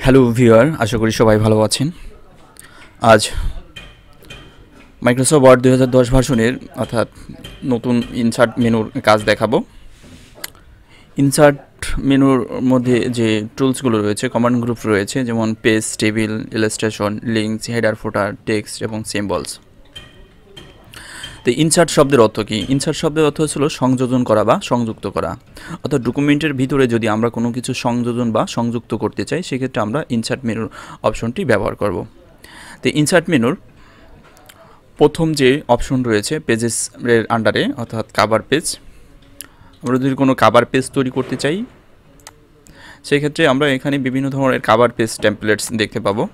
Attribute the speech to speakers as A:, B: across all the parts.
A: Hello viewer, আশা করি সবাই ভালো আছেন। আজ মাইক্রোসফট ওয়ার্ড 2010 ভার্সনের অর্থাৎ নতুন ইনসার্ট মেনুর কাজ দেখাবো। ইনসার্ট মেনুর মধ্যে যে টুলসগুলো রয়েছে, কমান্ড গ্রুপ রয়েছে, যেমন page, table, illustration, links, header, footer, text এবং সিম্বলস। তো ইনসার্ট শব্দের অর্থ কী? ইনসার্ট শব্দের অর্থ হলো সংযোজন করা বা সংযুক্ত করা। অর্থাৎ ডকুমেন্টের ভিতরে যদি আমরা কোনো কিছু সংযোজন বা সংযুক্ত করতে চাই, সেক্ষেত্রে আমরা ইনসার্ট মেনুর অপশনটি ব্যবহার করব। তো ইনসার্ট মেনুর প্রথম যে অপশন রয়েছে পেজেসের আন্ডারে, অর্থাৎ কাভার পেজ। আমরা যদি কোনো কাভার পেজ তৈরি করতে চাই, সেক্ষেত্রে আমরা এখানে বিভিন্ন ধরনের কাভার পেজ টেমপ্লেটস দেখতে পাবো।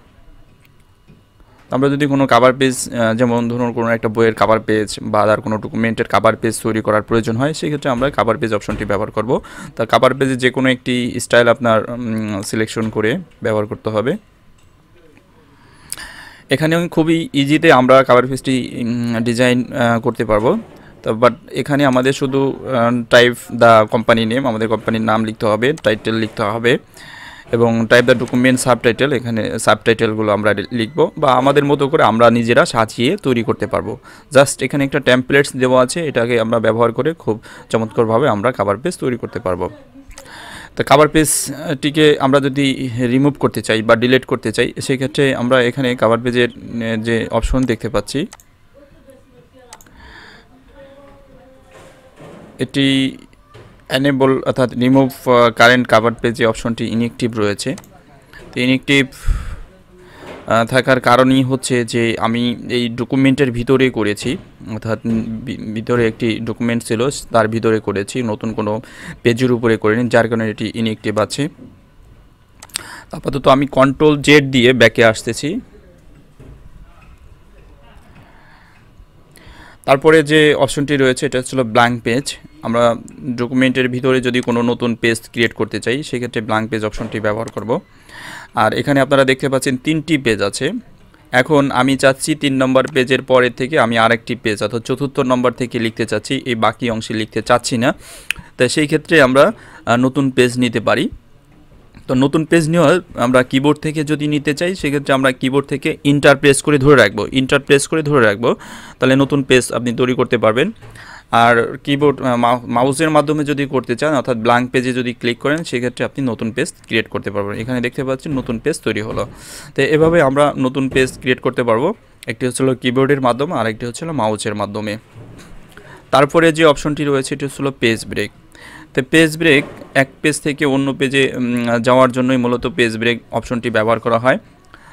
A: আমরা যদি কোনো কাভার পেজ, যেমন ধরুন কোনো একটা বইয়ের কাভার পেজ বা আদার কোনো ডকুমেন্টের কাভার পেজ তৈরি করার প্রয়োজন হয়, সেক্ষেত্রে আমরা কাভার পেজ অপশনটি ব্যবহার করব। তা কাভার পেজে যে কোনো একটি স্টাইল আপনার সিলেকশন করে ব্যবহার করতে হবে। এখানে খুবই ইজিতে আমরা কাভার পেজটি ডিজাইন করতে পারবো। তো বাট এখানে আমাদের শুধু টাইপ দ্য কোম্পানি নেম, আমাদের কোম্পানির নাম লিখতে হবে, টাইটেল লিখতে হবে এবং টাইপ দ্য ডকুমেন্ট সাবটাইটেল, এখানে সাবটাইটেলগুলো আমরা লিখব বা আমাদের মতো করে আমরা নিজেরা সাজিয়ে তৈরি করতে পারবো। জাস্ট এখানে একটা টেমপ্লেটস দেওয়া আছে, এটাকে আমরা ব্যবহার করে খুব চমৎকারভাবে আমরা কাভার পেজ তৈরি করতে পারবো। তো কাভার পেজটিকে আমরা যদি রিমুভ করতে চাই বা ডিলিট করতে চাই, সেক্ষেত্রে আমরা এখানে কাভার পেজের যে অপশন দেখতে পাচ্ছি, এটি এনেবল অর্থাৎ রিমুভ কারেন্ট কাভার পেজে অপশনটি ইনঅ্যাক্টিভ রয়েছে। তো ইনঅ্যাক্টিভ থাকার কারণই হচ্ছে যে আমি এই ডকুমেন্টের ভিতরে করেছি, অর্থাৎ ভিতরে একটি ডকুমেন্ট ছিল, তার ভিতরে করেছি, নতুন কোনো পেজের উপরে করিনি, যার কারণে এটি ইনঅ্যাক্টিভ আছে। আপাতত আমি Ctrl+Z দিয়ে ব্যাকে আসতেছি। তারপরে যে অপশনটি রয়েছে, এটা হচ্ছে ব্ল্যাঙ্ক পেজ। আমরা ডকুমেন্টের ভিতরে যদি কোনো নতুন পেজ ক্রিয়েট করতে চাই, সেক্ষেত্রে ব্ল্যাঙ্ক পেজ অপশনটি ব্যবহার করব। আর এখানে আপনারা দেখতে পাচ্ছেন 3টি পেজ আছে। এখন আমি চাচ্ছি 3 নম্বর পেজের পরের থেকে আমি আরেকটি পেজ অর্থাৎ 4র্থ নম্বর থেকে লিখতে চাচ্ছি, এই বাকি অংশে লিখতে চাচ্ছি না। তাই সেই ক্ষেত্রে আমরা নতুন পেজ নিতে পারি। তো নতুন পেজ নেওয়ার আমরা কিবোর্ড থেকে যদি নিতে চাই, সেক্ষেত্রে আমরা কিবোর্ড থেকে ইন্টার প্রেস করে ধরে রাখবো, তাহলে নতুন পেজ আপনি তৈরি করতে পারবেন। আর কিবোর্ড মাউসের মাধ্যমে যদি করতে চান, অর্থাৎ ব্ল্যাঙ্ক পেজে যদি ক্লিক করেন, সেক্ষেত্রে আপনি নতুন পেজ ক্রিয়েট করতে পারবেন। এখানে দেখতে পাচ্ছেন নতুন পেজ তৈরি হলো। তো এভাবে আমরা নতুন পেজ ক্রিয়েট করতে পারবো। একটি হচ্ছিল কিবোর্ডের মাধ্যমে, আর একটি হচ্ছিল মাউসের মাধ্যমে। তারপরে যে অপশনটি রয়েছে, এটি হচ্ছিল পেজ ব্রেক। তো পেজ ব্রেক এক পেজ থেকে অন্য পেজে যাওয়ার জন্যই মূলত পেজ ব্রেক অপশনটি ব্যবহার করা হয়।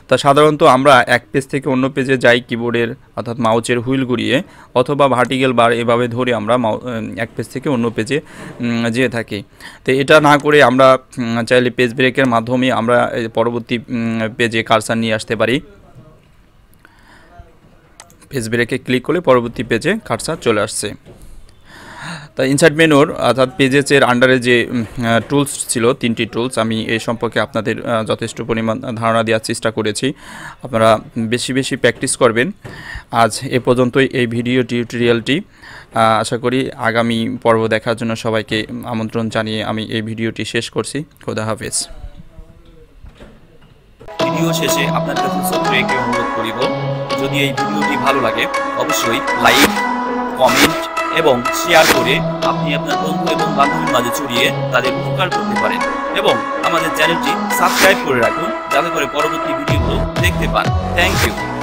A: তা সাধারণত আমরা এক পেজ থেকে অন্য পেজে যাই কিবোর্ডের অর্থাৎ মাউসের হুইল ঘুরিয়ে, অথবা ভার্টিক্যাল বার এভাবে ধরে আমরা এক পেজ থেকে অন্য পেজে যেয়ে থাকি। তো এটা না করে আমরা চাইলে পেজ ব্রেকের মাধ্যমে আমরা পরবর্তী পেজে কার্সার নিয়ে আসতে পারি। পেজ ব্রেকে ক্লিক করলে পরবর্তী পেজে কার্সার চলে আসছে। তাই ইনসার্ট মেনুর অর্থাৎ পেজেসের আন্ডারে যে টুলস ছিল, 3টি টুলস, আমি এই সম্পর্কে আপনাদের যথেষ্ট পরিমাণ ধারণা দেওয়ার চেষ্টা করেছি। আপনারা বেশি বেশি প্র্যাকটিস করবেন। আজ এ পর্যন্তই এই ভিডিও টিউটোরিয়ালটি। আশা করি আগামী পর্ব দেখার জন্য সবাইকে আমন্ত্রণ জানিয়ে আমি এই ভিডিওটি শেষ করছি। খোদা হাফেজ।
B: ভিডিও শেষে আপনার কাছে ছোট্ট একটি অনুরোধ করিব, যদি এই ভিডিওটি ভালো লাগে অবশ্যই লাইক, কমেন্ট এবং শেয়ার করে আপনি আপনার বন্ধু এবং বান্ধবীর মাঝে ছড়িয়ে তাদের উপকার করতে পারেন এবং আমাদের চ্যানেলটি সাবস্ক্রাইব করে রাখুন, যাতে করে পরবর্তী ভিডিওগুলো দেখতে পান। Thank you.